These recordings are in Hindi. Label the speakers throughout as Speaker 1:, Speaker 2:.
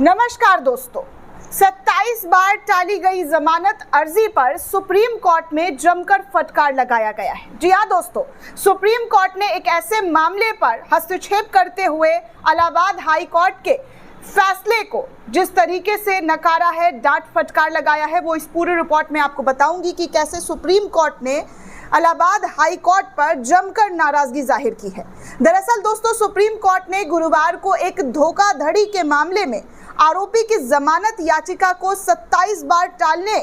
Speaker 1: नमस्कार दोस्तों, 27 बार टाली गई जमानत अर्जी पर सुप्रीम कोर्ट में जमकर फटकार लगाया गया है। जी हां दोस्तों, सुप्रीम कोर्ट ने एक ऐसे मामले पर हस्तक्षेप करते हुए इलाहाबाद हाई कोर्ट के फैसले को जिस तरीके से नकारा है, डांट फटकार लगाया है, वो इस पूरे रिपोर्ट में आपको बताऊंगी कि कैसे सुप्रीम कोर्ट ने इलाहाबाद हाई कोर्ट पर जमकर नाराजगी जाहिर की है। दरअसल दोस्तों, सुप्रीम कोर्ट ने गुरुवार को एक धोखाधड़ी के मामले में आरोपी की जमानत याचिका को 27 बार टालने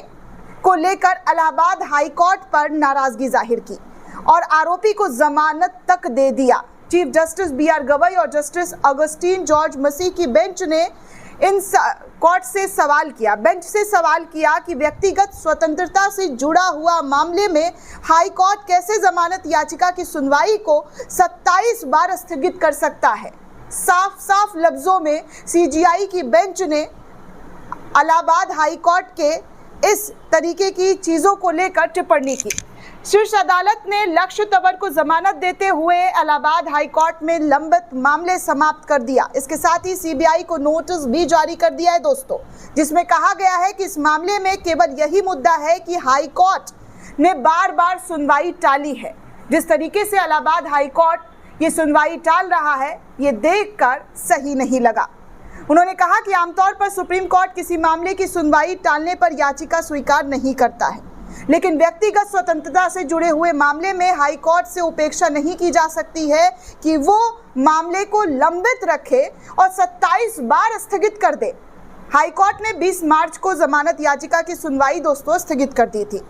Speaker 1: को लेकर इलाहाबाद हाई कोर्ट पर नाराजगी जाहिर की और आरोपी को जमानत तक दे दिया। Chief justice B R. गवई और जस्टिस अगस्टीन जॉर्ज मसीह की बेंच ने बेंच से सवाल किया कि व्यक्तिगत स्वतंत्रता से जुड़ा हुआ मामले में हाई कोर्ट कैसे जमानत याचिका की सुनवाई को 27 बार स्थगित कर सकता है। साफ लफ्जों में सीजीआई की बेंच ने इलाहाबाद हाई कोर्ट के इस तरीके की चीजों को लेकर टिप्पणी की। शीर्ष अदालत ने लक्ष्य तंवर को जमानत देते हुए इलाहाबाद हाई कोर्ट में लंबित मामले समाप्त कर दिया। इसके साथ ही सीबीआई को नोटिस भी जारी कर दिया है दोस्तों, जिसमें कहा गया है कि इस मामले में केवल यही मुद्दा है कि हाई कोर्ट ने बार बार सुनवाई टाली है। जिस तरीके से इलाहाबाद हाई कोर्ट ये सुनवाई टाल रहा है, ये देखकर सही नहीं लगा। उन्होंने कहा कि आमतौर पर सुप्रीम कोर्ट किसी मामले की सुनवाई टालने पर याचिका स्वीकार नहीं करता है, लेकिन व्यक्तिगत स्वतंत्रता से जुड़े हुए मामले में हाई कोर्ट से उपेक्षा नहीं की जा सकती है कि वो मामले को लंबित रखे और 27 बार स्थगित कर दे। हाई कोर्ट ने 20 मार्च को जमानत याचिका की सुनवाई दोस्तों स्थगित कर दी थी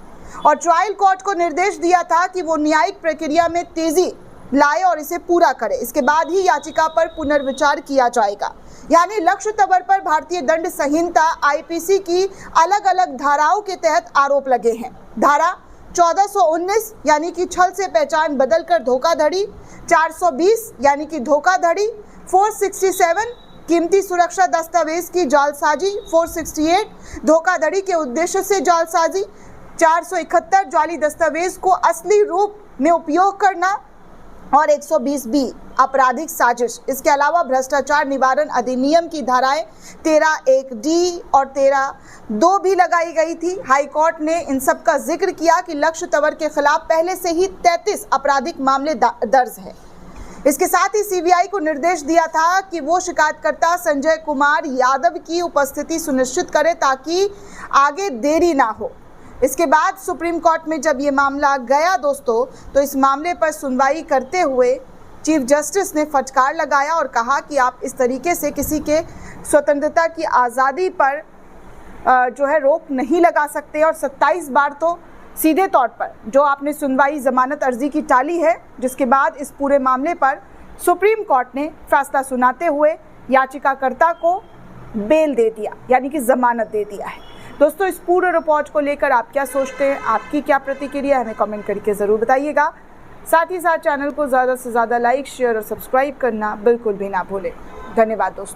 Speaker 1: और ट्रायल कोर्ट को निर्देश दिया था कि वो न्यायिक प्रक्रिया में तेजी लाए और इसे पूरा करे। इसके बाद ही याचिका पर पुनर्विचार किया जाएगा। यानी लक्ष्य तंवर पर भारतीय दंड संहिता आईपीसी की अलग अलग धाराओं के तहत आरोप लगे हैं। धारा 1419 यानी कि छल से पहचान बदलकर धोखाधड़ी, 420 यानी कि धोखाधड़ी, 467 कीमती सुरक्षा दस्तावेज की जालसाजी, 468 धोखाधड़ी के उद्देश्य से जालसाजी, 471 जाली दस्तावेज को असली रूप में उपयोग करना और 120B आपराधिक साजिश। इसके अलावा भ्रष्टाचार निवारण अधिनियम की धाराएं 13(1)D और 13(2) भी लगाई गई थी। हाई कोर्ट ने इन सब का जिक्र किया कि लक्ष्य तंवर के खिलाफ पहले से ही 33 आपराधिक मामले दर्ज है। इसके साथ ही सीबीआई को निर्देश दिया था कि वो शिकायतकर्ता संजय कुमार यादव की उपस्थिति सुनिश्चित करे ताकि आगे देरी ना हो। इसके बाद सुप्रीम कोर्ट में जब ये मामला गया दोस्तों, तो इस मामले पर सुनवाई करते हुए चीफ जस्टिस ने फटकार लगाया और कहा कि आप इस तरीके से किसी के स्वतंत्रता की आज़ादी पर जो है रोक नहीं लगा सकते और 27 बार तो सीधे तौर पर जो आपने सुनवाई जमानत अर्जी की टाली है, जिसके बाद इस पूरे मामले पर सुप्रीम कोर्ट ने फैसला सुनाते हुए याचिकाकर्ता को बेल दे दिया, यानी कि जमानत दे दिया है। दोस्तों, इस पूरे रिपोर्ट को लेकर आप क्या सोचते हैं, आपकी क्या प्रतिक्रिया, हमें कमेंट करके ज़रूर बताइएगा। साथ ही साथ चैनल को ज़्यादा से ज़्यादा लाइक, शेयर और सब्सक्राइब करना बिल्कुल भी ना भूलें। धन्यवाद दोस्तों।